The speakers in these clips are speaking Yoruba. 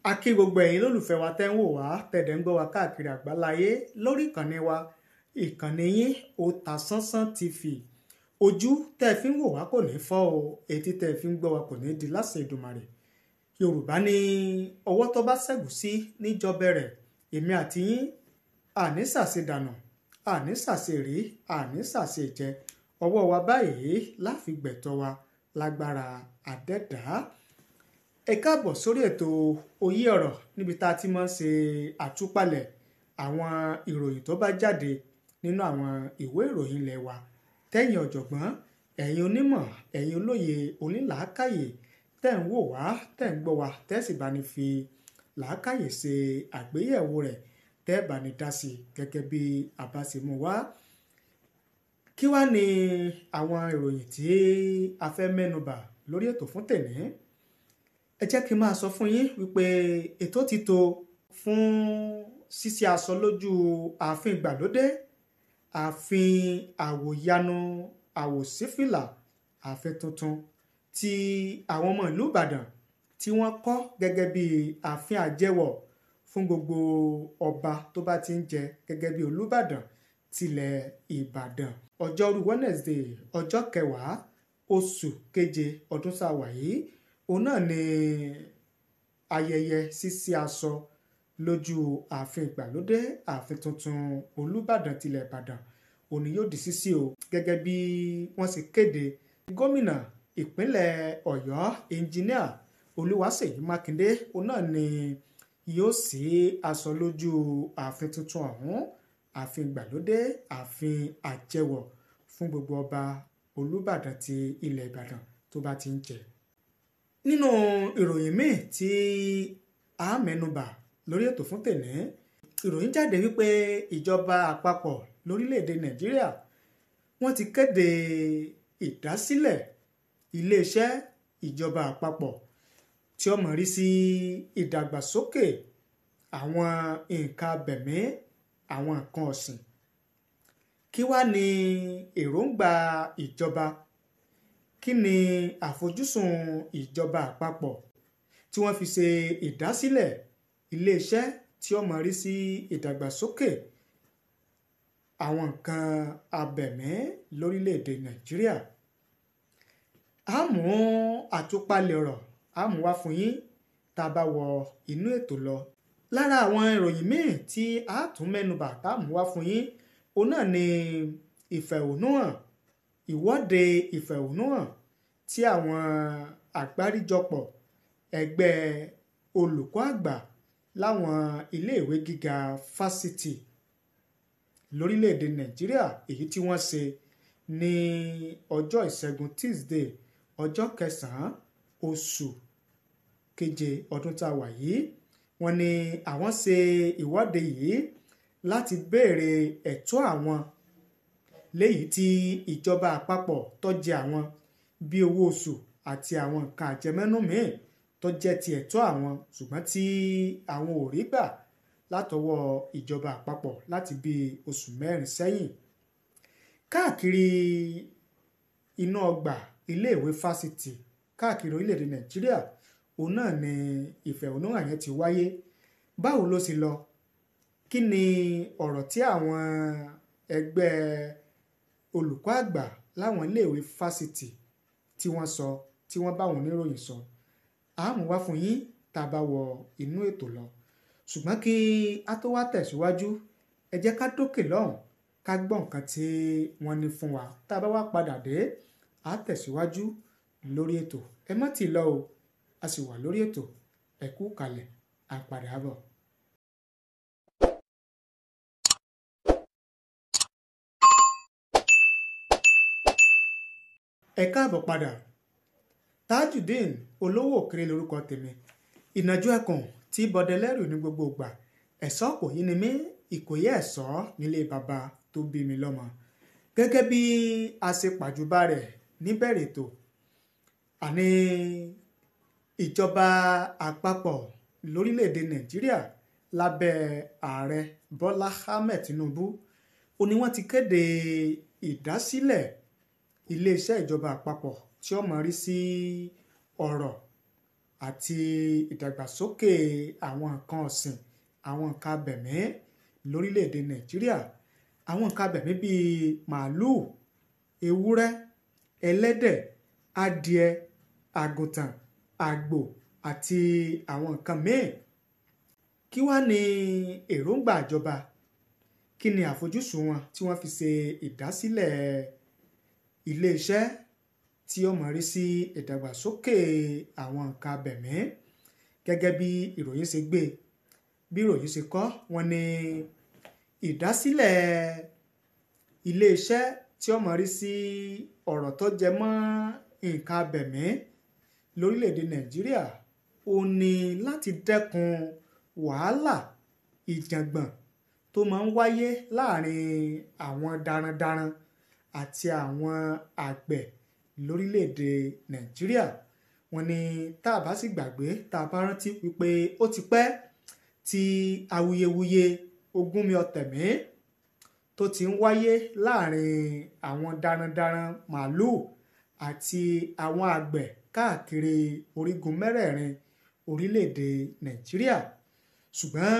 A kí gbogbo ẹ̀yin lólùfẹ́ wa tẹ́ ń wò wá tẹ̀dẹ̀ ń gbọ́ wa káàkiri àgbáláyé lórí ìkànnì wa ìkànnì yín Otasansan TV. Ojú tẹ́ fi ń wò wá kò ní fọ́ o, etí tẹ́ fi ń gbọ́ wa kò ní di láṣẹ Èdùmàrè. Yorùbá ní ọwọ́ tó bá ṣẹ́gun sí níjọ́ bẹ̀rẹ̀, èmi àti yín àní ṣàṣe dànù, àní ṣàṣe rí, àní ṣàṣe jẹ. Ọwọ́ wa báyìí láfi gbẹ̀tọ́ wa lágbára Adẹ́dàá. Ẹ káàbọ̀ sórí ètò Oyè Ọ̀rọ̀ níbi tá a ti máa ń ṣe àtúpalẹ̀ àwọn ìròyìn tó bá jáde nínú àwọn ìwé ìròyìn ilẹ̀ wa. Tẹ́yin ọ̀jọ̀gbọ́n, ẹ̀yin onímọ̀, ẹ̀yin olóye onílàákàyè tẹ́ ń wò wá, tẹ́ ń gbọ́ wá, tẹ́ sì bá ní fi làákàyè ṣe àgbéyẹ̀wò rẹ̀, tẹ́ bá ní dá sí gẹ́gẹ́ bí a bá ṣe mú wá. Kí wá ní àwọn ìròyìn tí a fẹ́ mẹ́nubà lórí ètò fún tèmi? Ẹ jẹ́ kí n máa sọ fún yín wípé ètò ti tó fún ṣíṣe aṣọ lójú ààfin ìgbàlódé, ààfin àwòyanu àwòsífìlà, ààfin tuntun tí àwọn ọmọ ìlú Ìbàdàn tí wọ́n kọ́ gẹ́gẹ́ bí ààfin àjẹwọ̀ fún gbogbo ọba tó bá ti ń jẹ gẹ́gẹ́ bí Olúbàdàn tilẹ̀ Ìbàdàn. Ọjọ́rú Wednesday ọjọ́ 10 oṣù keje ọdún tá a wà yìí, òun náà ni ayẹyẹ ṣíṣí aṣọ lójú ààfin ìgbàlódé ààfin tuntun Olúbàdàn tilẹ̀ Ìbàdàn. Òní yóò di ṣíṣí o gẹ́gẹ́ bí wọ́n ṣe kéde. Gómìnà ìpínlẹ̀ Ọ̀yọ́ ẹnjiníà Olúwaṣèyí Mákindé òun náà ni yóò ṣí aṣọ lójú ààfin tuntun ọ̀hún, ààfin ìgbàlódé ààfin àjẹwọ̀ fún gbogbo ọba Olúbàdàn ti ilẹ̀ Ìbàdàn tó bá ti ń jẹ. Nínú ìròyìn míì tí a mẹ́nubà lórí ètò fún tèmi, ìròyìn jáde wípé ìjọba àpapọ̀ lórílẹ̀‐èdè Nàìjíríà wọ́n ti kéde ìdásílẹ̀ iléeṣẹ́ ìjọba àpapọ̀ tí ó mọ̀ rí sí ìdàgbàsókè àwọn nǹkan abẹ̀mí, àwọn nǹkan ọ̀sìn. Kí wá ní èròǹgbà ìjọba? Kí ni àfojúsùn ìjọba àpapọ̀ tí wọ́n fi ṣe ìdásílẹ̀ iléeṣẹ́ tí ó mọ̀ rí sí ìdàgbàsókè àwọn nǹkan abẹ̀mí lórílẹ̀‐èdè Nàìjíríà? A mú àtúpalẹ̀ ọ̀rọ̀, a mú wá fún yín tá a bá wọ inú ètò lọ. Lára àwọn ìròyìn míì tí a tún mẹ́nubà tá a mú wá fún yín, òun náà ni ìfẹ̀hónúhàn, ìwọ́de ìfẹ̀hónúhàn tí àwọn àgbáríjọpọ̀ ẹgbẹ́ olùkọ́ àgbà láwọn iléèwé gíga fásitì lórílẹ̀‐èdè Nàìjíríà èyí tí wọ́n ṣe ní ọjọ́ ìṣẹ́gun Tuesday ọjọ́ 9 oṣù keje ọdún tá a wà yìí. Wọ́n ní àwọn ṣe ìwọ́de yìí láti béèrè ẹ̀tọ́ àwọn léyìí tí ìjọba àpapọ̀ tó jẹ àwọn bí owó oṣù àti àwọn nǹkan àjẹmẹ́nú míì tó jẹ́ ti ẹ̀tọ́ àwọn, ṣùgbọ́n tí àwọn ò rí gbà látọwọ́ ìjọba àpapọ̀ láti bí oṣù 4 sẹ́yìn. Káàkiri inú ọgbà iléèwé fásitì káàkiri orílẹ̀-èdè Nàìjíríà, òun náà ni ìfẹ̀hónúhàn yẹn ti wáyé. Báwo ló sì lọ? Kí ni ọ̀rọ̀ tí àwọn ẹgbẹ́ olùkọ́ àgbà láwọn iléèwé fásitì tí wọ́n sọ, tí wọ́n bá àwọn oníròyìn sọ? A mú wá fún yín tá a bá wọ inú ètò lọ. Ṣùgbọ́n kí a tó wá tẹ̀síwájú, ẹ jẹ́ ká dókè lọ́hùn ká gbọ́ nǹkan tí wọ́n ní fún wa. Tá a bá wá padà dé, a tẹ̀síwájú lórí ètò. Ẹ má tí ì lọ o, a sì wà lórí ètò. Ẹ kú kalẹ̀, à ń padà bọ̀. Ẹ káàbọ̀ padà. Tajudeen Olówó Òkèrè lórúkọ tèmi. Ìnàjú ẹkùn tí bọdẹlẹ́rù ní gbogbo ìgbà. Ẹ̀sọ́ kò yí ni mí, Ìkòyí ẹ̀sọ́ nílé bàbá tó bí mi lọ́mọ. Gẹ́gẹ́ bí a ṣe pàjùbà rẹ̀ níbẹ̀rẹ̀ ètò, àní ìjọba àpapọ̀ lórílẹ̀‐èdè Nàìjíríà lábẹ́ ààrẹ Bọ́lá Ahmed Tinubu ó ní wọ́n ti kéde ìdásílẹ̀ iléeṣẹ́ ìjọba àpapọ̀ tí ó mọ̀ rí sí ọ̀rọ̀ àti ìdàgbàsókè àwọn nǹkan ọ̀sìn, àwọn nǹkan abẹ̀mí lórílẹ̀‐èdè Nàìjíríà. Àwọn nǹkan abẹ̀mí bíi màálùú, ewúrẹ́, ẹlẹ́dẹ̀, adìẹ, àgùntàn, àgbò àti àwọn nǹkan míì. Kí wá ni èròǹgbà ìjọba? Kí ni àfojúsùn wọn tí wọ́n fi ṣe ìdásílẹ̀ iléeṣẹ́ tí ó máa rí sí ìdàgbàsókè àwọn nǹkan abẹ̀mí? Gẹ́gẹ́ bí ìròyìn ṣe gbé, bí ìròyìn ṣe kọ, wọ́n ní ìdásílẹ̀ iléeṣẹ́ tí ó máa rí sí ọ̀rọ̀ tó jẹ mọ́ nǹkan abẹ̀mí lórílẹ̀‐èdè Nàìjíríà ó ní láti dẹ́kun wàhálà ìjàngbọ̀n tó máa ń wáyé láàrin àwọn darandaran àti àwọn àgbẹ̀ lórílẹ̀‐èdè Nàìjíríà. Wọ́n ní tá a bá sì gbàgbé, tá a bá rántí wípé ó ti pẹ́ tí awuyewuye ogúnmi ọ̀tẹ̀mí tó ti ń wáyé láàrin àwọn darandaran màálùú àti àwọn àgbẹ̀ káàkiri orígun mẹ́rẹ̀ẹ̀rin orílẹ̀‐èdè Nàìjíríà. Ṣùgbọ́n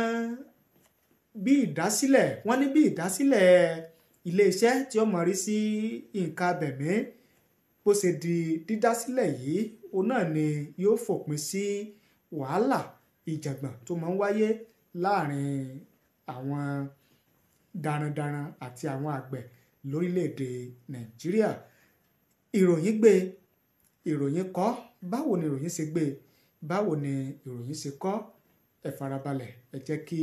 wọ́n ní bí ìdásílẹ̀ iléeṣẹ́ tí ó mọ̀ rí sí nǹkan abẹ̀mí bó ṣe di dídásílẹ̀ yìí, òun náà ni yóò fòpin sí wàhálà ìjàngbọ̀n tó máa ń wáyé láàrin àwọn darandaran àti àwọn àgbẹ̀ lórílẹ̀‐èdè Nàìjíríà. Ìròyìn gbé, ìròyìn kọ. Báwo ni ìròyìn ṣe gbé? Báwo ni ìròyìn ṣe kọ? Ẹ farabalẹ̀, ẹ jẹ́ kí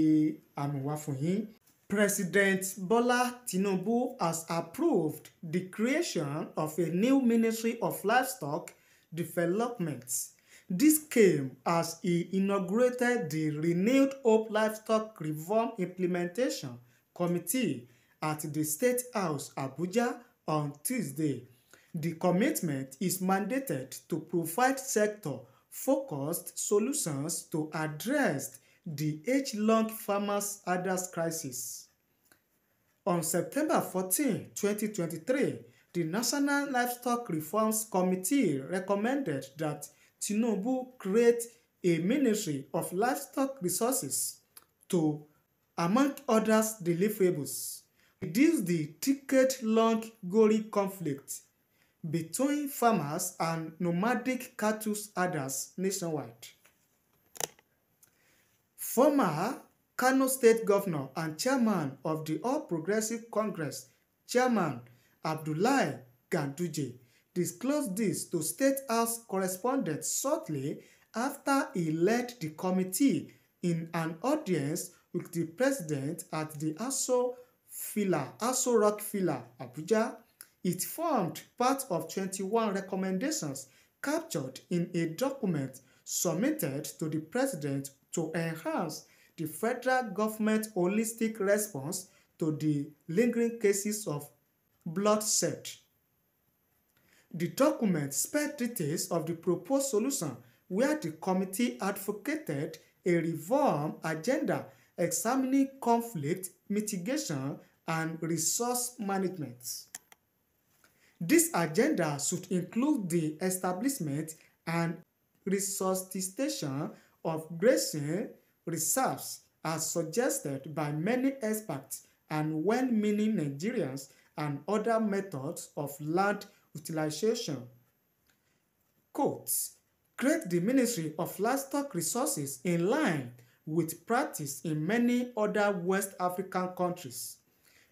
a mú wá fún yín. President Bola Tinubu has approved the creation of a new Ministry of Livestock Development. This came as he inaugurated the renewed Hope Livestock Reform Implementation Committee at the State House, Abuja, on Tuesday. The commitment is mandated to provide sector-focused solutions to address the age-long farmers' herders crisis. On September 14, 2023, the National Livestock Reforms Committee recommended that Tinubu create a Ministry of Livestock Resources to, among other deliverables, reduce the decade-long gory conflict between farmers and nomadic cattle herders nationwide. Former Kano State Governor and Chairman of the All Progressive Congress, Chairman Abdullahi Ganduje, disclosed this to State House correspondents shortly after he led the committee in an audience with the president at the Aso Rock Villa, Abuja. It formed part of 21 recommendations captured in a document submitted to the president to enhance the federal government's holistic response to the lingering cases of bloodshed. The document spelled details of the proposed solution, where the committee advocated a reform agenda examining conflict mitigation and resource management. This agenda should include the establishment and resuscitation of grazing reserves as suggested by many experts and well-meaning Nigerians, and other methods of land utilization. Quotes, create the Ministry of Livestock Resources in line with practice in many other West African countries.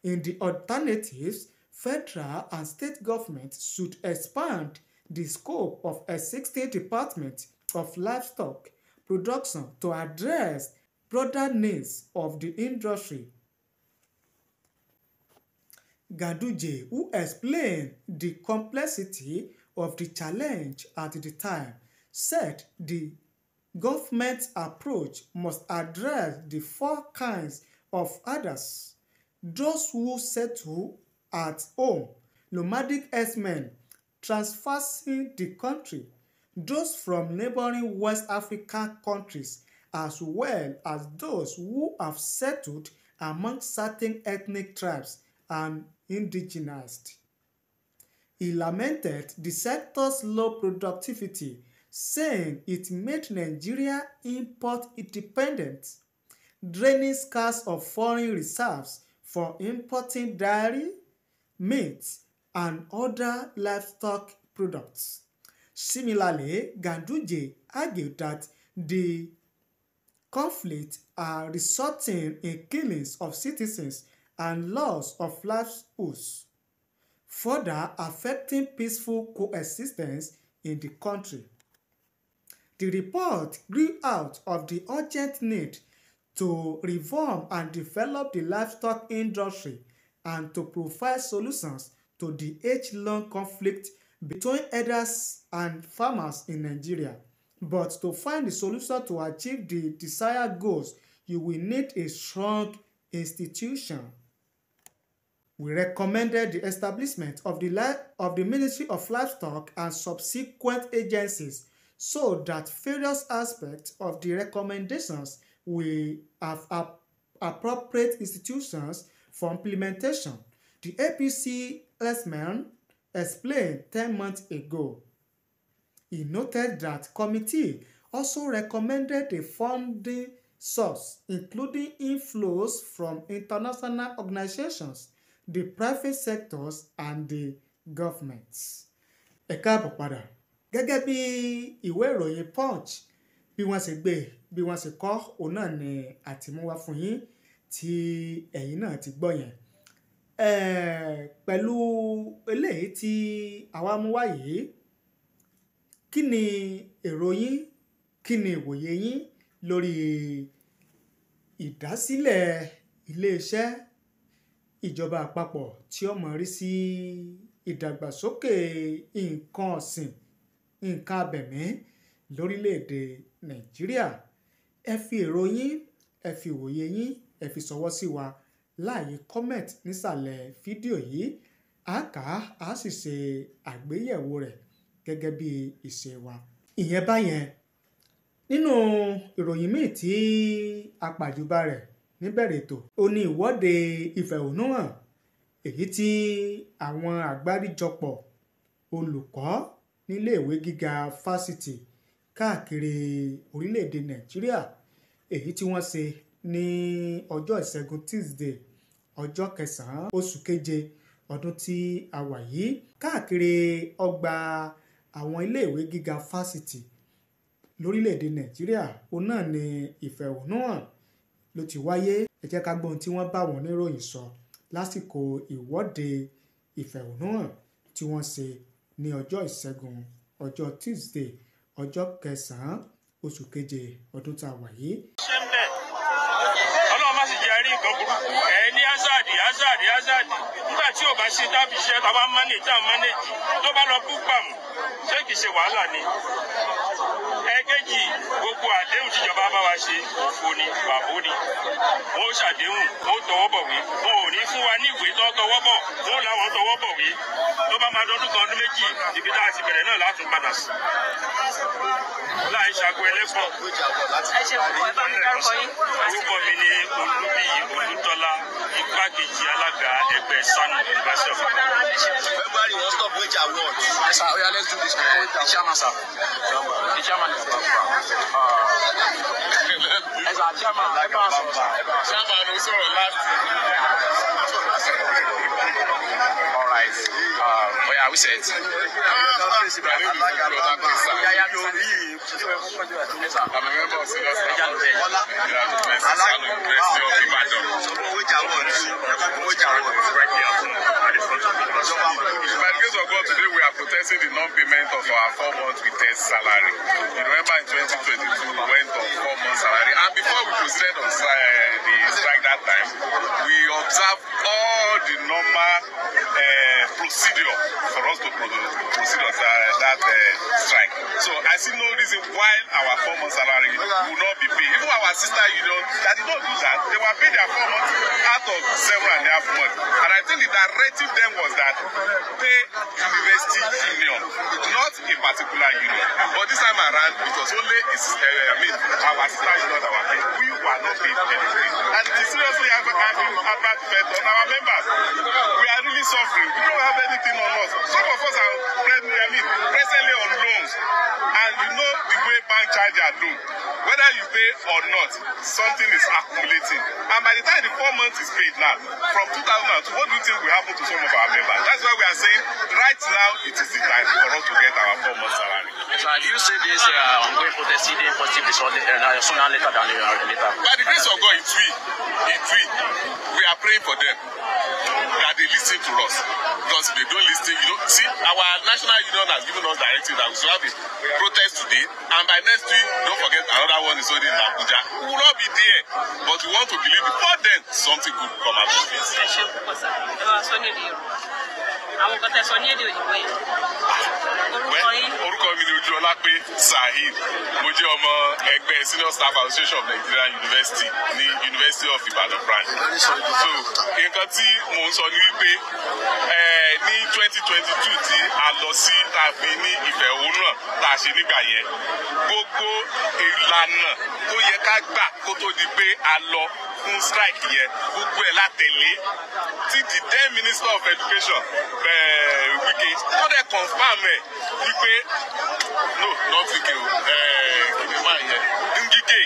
In the alternatives, federal and state governments should expand the scope of existing Department of Livestock Production to address broader needs of the industry. Ganduje, who explained the complexity of the challenge at the time, said the government's approach must address the four kinds of herders: those who settle at home, nomadic herdsmen traversing the country, those from neighboring West African countries, as well as those who have settled among certain ethnic tribes and indigenized. He lamented the sector's low productivity, saying it made Nigeria import independent, draining scars of foreign reserves for importing dairy, meat, and other livestock products. Similarly, Ganduje argued that the conflict are resulting in killings of citizens and loss of livelihoods, further affecting peaceful coexistence in the country. The report grew out of the urgent need to reform and develop the livestock industry and to provide solutions to the age-long conflict between herders and farmers in Nigeria. But to find the solution to achieve the desired goals, you will need a strong institution. We recommended the establishment of the Ministry of Livestock and subsequent agencies so that various aspects of the recommendations will have appropriate institutions for implementation. The APC Lesman explained 10 months ago. He noted that committee also recommended a funding source, including inflows from international organizations, the private sectors, and the governments. Ẹ káàbọ̀ padà. Gẹ́gẹ́ bí ìwé ìròyìn Punch bí wọ́n ṣe gbé bí wọ́n ṣe kọ òun náà ni àtìmúwá fún yín tí ẹ̀yin náà ti gbọ́ yẹn. Pẹ̀lú eléyìí tí àwa mú wá yìí, kí ni èrò yín, kí ni ìwòye yín lórí ìdásílẹ̀ iléeṣẹ́ ìjọba àpapọ̀ tí ó máa rí sí ìdàgbàsókè nǹkan ọ̀sìn, nǹkan abẹ̀mí lórílẹ̀‐èdè Nàìjíríà? Ẹ fi èrò yín, ẹ fi ìwòye yín, ẹ fi ṣọwọ́ sí wa láàyè comment nísàlẹ̀ fídíò yìí. A kà á sì ṣe àgbéyẹ̀wò rẹ̀ gẹ́gẹ́ bí ìṣe wa. Ìyẹn báyẹn. Nínú ìròyìn míì tí a pàjùbà rẹ̀ níbẹ̀rẹ̀ ètò, ó ní ìwọ́de ìfẹ̀hónúhàn èyí tí àwọn àgbáríjọpọ̀ olùkọ́ níléèwé gíga fásitì káàkiri orílẹ̀-èdè Nàìjíríà èyí tí wọ́n ṣe ní ọjọ́ ìṣẹ́gun Tuesday ọjọ́ 9 oṣù keje ọdún tí a wà yìí káàkiri ọgbà àwọn iléèwé gíga fásitì lórílẹ̀-èdè Nàìjíríà. Òun náà ni ìfẹ̀hónúhàn ló ti wáyé. Ẹ jẹ́ ká gbọ́ ohun tí wọ́n bá wọn oníròyìn sọ lásìkò ìwọ́de ìfẹ̀hónúhàn tí wọ́n ṣe ní ọjọ́ ìṣẹ́gun ọjọ́ Tuesday ọjọ́ 9 oṣù keje ọdún tá a wà yìí. Ọlọ́run má sì jẹ́ rí nǹkan burúkú ẹ̀ ní azadi nígbà tí ò bá ṣe dábì iṣẹ́ tá a bá manage tó bá lọ kú pàmò ṣé kìí ṣe wàhálà ni. Ẹ̀kejì, gbogbo àdéhùn tíjọba bá wa ṣe òfò ni bàbó ni. Wọ́n ṣàdéhùn, wọ́n tọwọ́ bọ̀wé, wọn ò ní fún wa ní ìwé tó tọwọ́ bọ̀, wọ́n làwọn tọwọ́ bọ̀wé. Tó bá máa dọdún kan ọdún méjì, ibi tá a ti bẹ̀rẹ̀ náà látún padà sí. Láì ṣàgọ́ ẹlẹ́fọ̀n. Ẹ ṣe púpọ̀, ẹ bá mi dárúkọ yín. Orúkọ mi ni Olúbíyì Olútọ́lá, igbákejì alága ẹgbẹ́ SANU University of Ibadan. February wọ́n stop wage award. Yes, sir. Oya, let's do this. The chairman, sir. The chairman is back. Yes, sir. Chairman. Chairman ló sọ̀rọ̀ láti. All right. Oya, we set. Yes, sir. I'm a member of Senior Staff. By the grace of God, today we are protesting the non-payment of our 4 months with test salary. You remember in 2022 we went on 4 months salary, and before we proceeded on the strike that time, we observed all the normal procedure for us to proceed on that strike. So I see no reason why our 4 months salary will not be paid. Even our sister union that did not do that, they were paid their 4 months out of 7.5 months. And I think the directive then was that pay university union, not a particular union. But this time around, it was only our sister union that were paid. We were not paid anything. And it is seriously having adverse effect on our members. We are really any suffering. We don't have anything on us. Some of us are presently on loans. And you know the way bank charge are low. Whether you pay or not, something is accumulating. And by the time the 4 months is paid now, from 2002, what do you think will happen to some of our members? That's why we are saying, right now, it is the time for us to get our 4 months salary. So do you say this ongoing protest is positive result sooner later than later? By the grace of God, it's we. We are praying for them. That they listen to us. Because if they don't listen, see, our national union has given us directive that we should have a protest today, and by next week, don't forget another one is holding in Abuja. We will not be there, but we want to believe before then something good will come out of this. Orúkọ mi ni Ojúọlápé Saheed. Mo jẹ́ ọmọ ẹgbẹ́ Senior Staff Association of Nigeria University ní University of Ibadan branch. So nǹkan tí mò ń sọ ni wípé ní 2022 tí a lọ sí tàbí ní ìfẹ̀hónúhàn tá a ṣe nígbà yẹn, gbogbo ìlànà tó yẹ ká gbà kó tó di pé a lọ fún strike yẹn, gbogbo ẹ̀ látẹ̀lé tí the then Minister of Education Wike tó dẹ̀ confam ẹ̀ wípé no not Wike kìnìún yẹn Ngige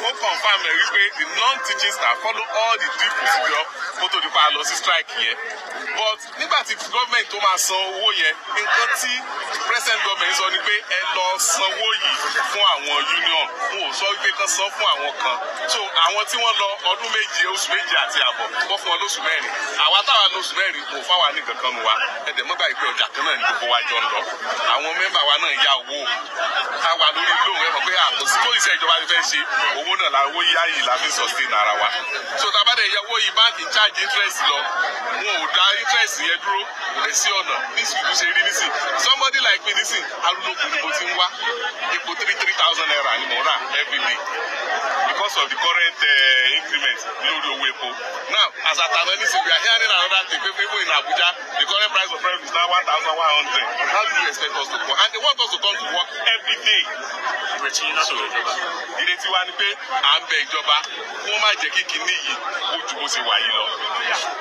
ó confam ẹ̀ wípé the non-teaching staff follow all the due procedure kó tó di pa lọ sí strike yẹn. But nígbà tí government tó máa san owó yẹn, nǹkan tí present government sọ ni pé ẹ lọ sanwó yìí fún àwọn union, wọn ò sọ wípé kán san fún àwọn kan. So àwọn tí wọ́n lọ ọdún méje, oṣù méje àti àbọ̀, wọ́n fún wọn lóṣù mẹ́rin. Àwa táwa lóṣù mẹ́rin kò fáwa ní kankan nu wa. Ẹ̀dẹ̀ mọ́gbà ìpè ọjà kan náà ní gbogbo wa jọ ń lọ. Àwọn mẹ́mbà wa náà yá owó. Táwa lórí lóhùn ẹ̀ mọ̀ pé àtọ̀sí tó ìṣe ìjọba ti fẹ́ ṣe owó náà la owó yá yìí la fi sustain ara wa. So tábàdé yẹ owó yìí báńkì charge interest lọ. Wọn ò dá interest yẹn dúró, kò lè sí ọ̀nà. Nísìnyí ṣe rí nísìnyí. Somebody like me nísìnyí, arúgbó ni mo ti ń wá. Epo 3,000 naira ni mo rà every day because of the current increment lórí owó epo. Now, as at anything, we are hearing another thing. People in Abuja, the current price of petrol is now 1,100. How do you expect us to go? And they want us to come to work every day. So, ìrètí wa ni pé à ń bẹ ìjọba kí wọ́n má jẹ́ kí kinní yìí ó ju bó ṣe wà yìí lọ.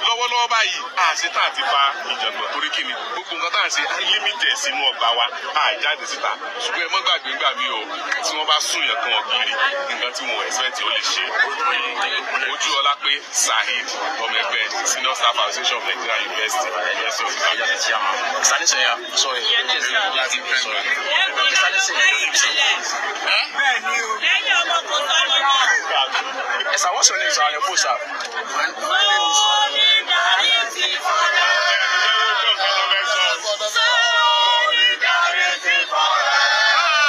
Lọ́wọ́lọ́wọ́ báyìí, àṣetá àti fa ìjọba torí kíni gbogbo nǹkan tá à ń ṣe límítẹ̀ sínú ọgbà wa àjáde síta. Ṣùgbọ́n ẹ mọ́ gbàgbé ńgbà mí o, tí wọ́n bá sún yàn kan ọ̀gìrì, nǹkan tí wọ́n expect ó lè ṣe. Ojúọlápé Saheed, ọmọ ẹgbẹ́ Senior Staff Association of Nigeria University. Yes, what's your name, sir? Your post, sir. My name is Solidarity Forever. Solidarity forever.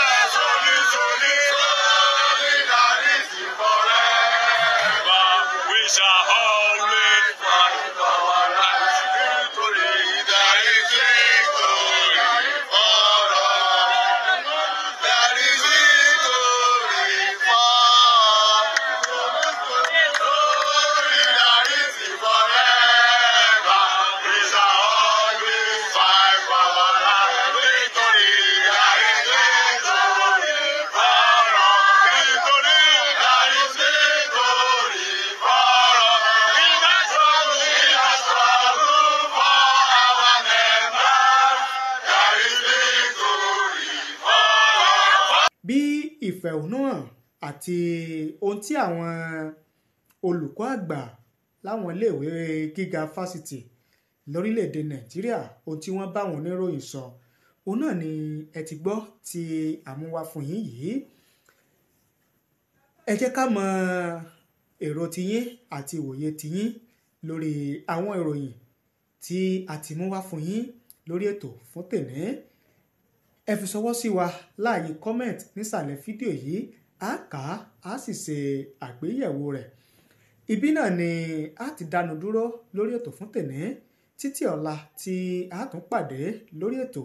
Solidarity forever. We shall always fight for our rights. Solidarity victory for all. There is victory for all. Solidarity forever. We shall always fight for our rights. Victory, there is victory for all. Victory, there is victory for all. In the struggle for our members, there is victory for all. Bí ìfẹ̀hónúhàn àti ohun tí àwọn olùkọ́ àgbà láwọn iléèwé gíga fásitì lórílẹ̀‐èdè Nàìjíríà ohun tí wọ́n bá wọn oníròyìn sọ òun náà ni ẹ ti gbọ́ tí àmúwá fún yín yìí. Ẹ jẹ́ ká mọ èrò tiyín àti ìwòye tiyín lórí àwọn ìròyìn tí a ti mú wá fún yín lórí ètò fún tèmi. Ẹ fi ṣọwọ́ sí wa láàyè comment nísàlẹ̀ fídíò yìí, a kà á sì ṣe àgbéyẹ̀wò rẹ̀. Ibi náà ni a ti dánu dúró lórí ètò fún tèmi títí ọ̀la tí a tún pàdé lórí ètò.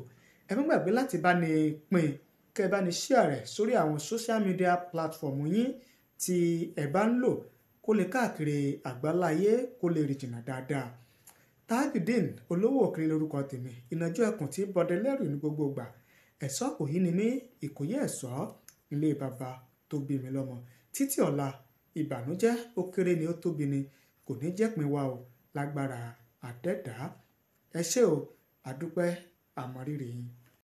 Ẹ má gbàgbé láti bá ní pín kẹ́ ẹ bá ní share rẹ̀ sórí àwọn social media platform yín tí ẹ bá ń lò kó lè káàkiri àgbáláyé kó lè rí jìnnà dáadáa. Tajudeen olówó òkèrè lórúkọ tèmi, ìnàjú ẹkùn tí bọdẹ lẹ́rù ní gbogbo ìgbà. Ẹ̀ṣọ́ kò yí ni mí, Ìkòyí ẹ̀ṣọ́ ilé bàbá tó bí mi lọ́mọ. Títí ọ̀la, ìbànújẹ́ ó kéré ni ó tóbi ni kò ní jẹ́ pín wa o lágbára àdẹ́dàá. ẹ ṣé o àdúpẹ́ àmọ̀rírì yín.